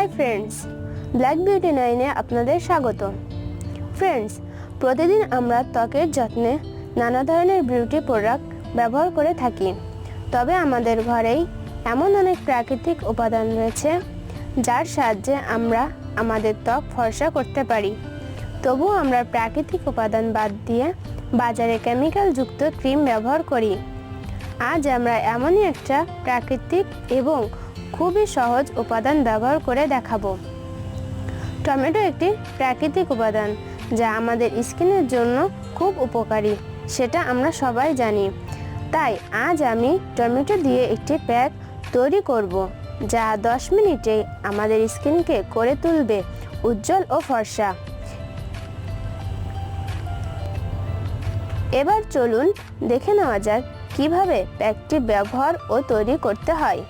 Hi friends, black beauty 9-এ আপনাদের স্বাগত। Friends, প্রতিদিন আমরা ত্বকের যত্নে নানা ধরনের বিউটি প্রোডাক্ট ব্যবহার করে থাকি। তবে আমাদের ঘরেই এমন অনেক প্রাকৃতিক উপাদান রয়েছে যার সাহায্যে আমরা আমাদের ত্বক ফর্সা করতে পারি। তবুও আমরা প্রাকৃতিক উপাদান বাদ দিয়ে বাজারে কেমিক্যালযুক্ত ক্রিম ব্যবহার করি। আজ আমরা এমনই একটা প্রাকৃতিক এবং খুবই সহজ উপাদান ব্যবহার করে দেখাবো। টমেটো একটি প্রাকৃতিক উপাদান যা আমাদের স্কিনের জন্য খুব উপকারী, সেটা আমরা সবাই জানি। তাই আজ আমি টমেটো দিয়ে একটি প্যাক তৈরি করব যা 10 মিনিটেই আমাদের স্কিনকে করে তুলবে উজ্জ্বল ও ফর্সা। এবার চলুন দেখে নেওয়া যাক কিভাবে প্যাকটি ব্যবহার ও তৈরি করতে হয়।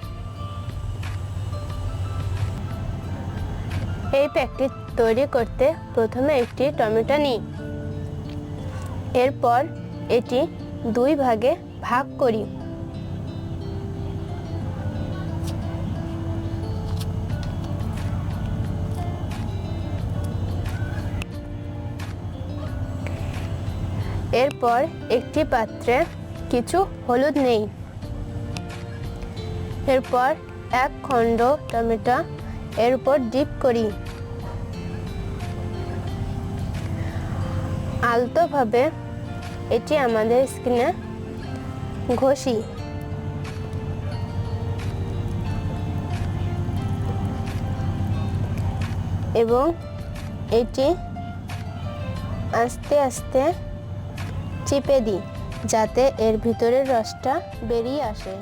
এই প্যাকটি তৈরি করতে প্রথমে একটি টমেটো নিই। এরপর এটি 2 ভাগে ভাগ করি। এরপর একটি পাত্রে কিছু হলুদ নেই। এরপর 1 খণ্ড টমেটো এর উপর ডিপ করি। আলতোভাবে এটি আমাদের স্কিনে ঘষি। এবং এটি আস্তে আস্তে চিপে দিই যাতে এর ভিতরের রসটা বেরিয়ে আসে।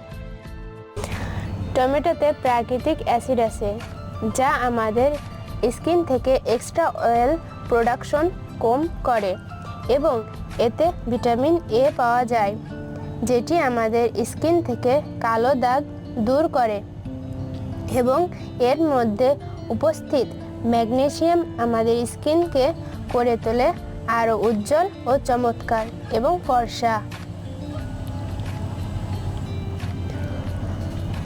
টমেটোতে প্রাকৃতিক অ্যাসিড আছে যা আমাদের স্কিন থেকে এক্সট্রা অয়েল প্রোডাকশন কম করে এবং এতে ভিটামিন এ পাওয়া যায় যেটি আমাদের স্কিন থেকে কালো দাগ দূর করে এবং এর মধ্যে উপস্থিত ম্যাগনেসিয়াম আমাদের স্কিনকে করে তোলে আরও উজ্জ্বল ও চমৎকার এবং ফর্সা।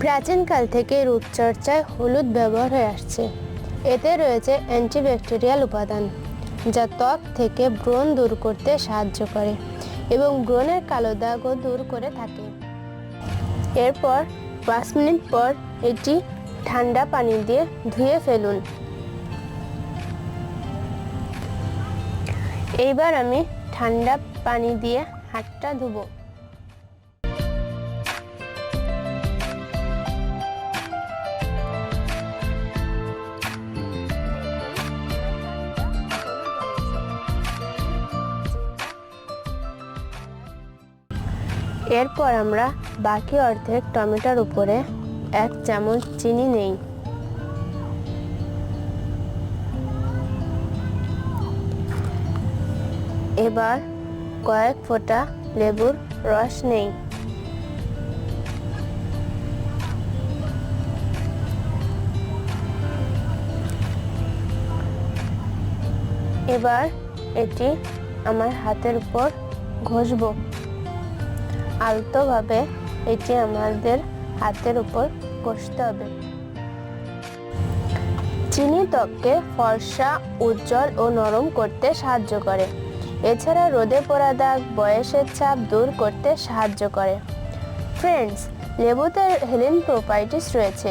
প্রাচীনকাল থেকে রূপচর্চায় হলুদ ব্যবহার হয়ে আসছে। এতে রয়েছে অ্যান্টিব্যাকটেরিয়াল উপাদান যা ত্বক থেকে ব্রণ দূর করতে সাহায্য করে এবং ব্রণের কালো দাগও দূর করে থাকে। এরপর 5 মিনিট পর এটি ঠান্ডা পানি দিয়ে ধুয়ে ফেলুন। এইবার আমি ঠান্ডা পানি দিয়ে হাতটা ধুবো। এরপর আমরা বাকি অর্ধেক টমেটোর উপরে 1 চামচ চিনি নেই। এবার কয়েক ফোঁটা লেবুর রস নেই। এবার এটি আমার হাতের উপর ঘষবো। আলতোভাবে এটি আমাদের হাতের উপর ঘষতে হবে। চিনি ত্বককে ফর্সা, উজ্জ্বল ও নরম করতে সাহায্য করে। এছাড়া রোদে পোড়া দাগ, বয়সের ছাপ দূর করতে সাহায্য করে। ফ্রেন্ডস, লেবুতে হেলিন প্রপার্টিস রয়েছে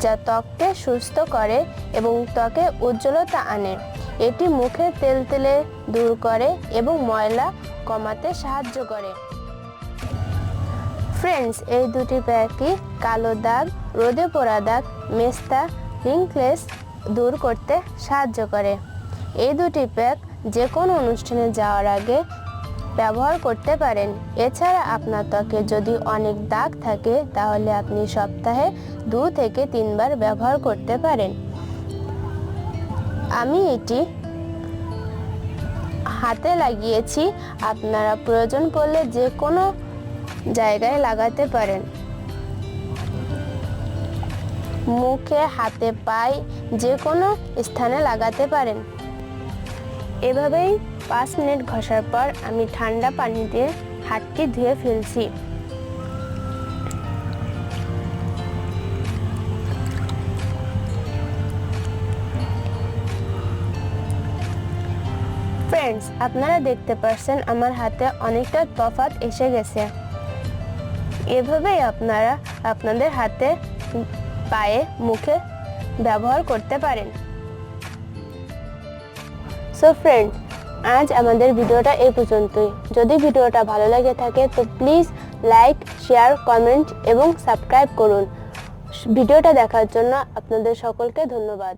যা ত্বককে সুস্থ করে এবং ত্বকে উজ্জ্বলতা আনে। এটি মুখের তেলতেলে দূর করে এবং ময়লা কমাতে সাহায্য করে। ফ্রেন্ডস, এই দুটি প্যাকই কালো দাগ, রোদে পোড়া দাগ, মেস্তা, রিঙ্কলেস দূর করতে সাহায্য করে। এই দুটি প্যাক যে কোনো অনুষ্ঠানে যাওয়ার আগে ব্যবহার করতে পারেন। এছাড়া আপনার ত্বকে যদি অনেক দাগ থাকে তাহলে আপনি সপ্তাহে 2 থেকে 3 বার ব্যবহার করতে পারেন। আমি এটি হাতে লাগিয়েছি, আপনারা প্রয়োজন পড়লে যে কোনো জায়গায় লাগাতে পারেন। মুখে, হাতে, পায়ে যে কোনো স্থানে লাগাতে পারেন। এভাবেই 5 মিনিট ঘষার পর আমি ঠান্ডা পানি দিয়ে হাতটি ধুয়ে ফেলছি। ফ্রেন্ডস, আপনারা দেখতে পাচ্ছেন আমার হাতে অনেকটা তফাৎ এসে গেছে। এভাবেই আপনারা আপনাদের হাতে, পায়ে, মুখে ব্যবহার করতে পারেন। সো ফ্রেন্ড, আজ আমাদের ভিডিওটা এই পর্যন্তই। যদি ভিডিওটা ভালো লাগে থাকে তো প্লিজ লাইক, শেয়ার, কমেন্ট এবং সাবস্ক্রাইব করুন। ভিডিওটা দেখার জন্য আপনাদের সকলকে ধন্যবাদ।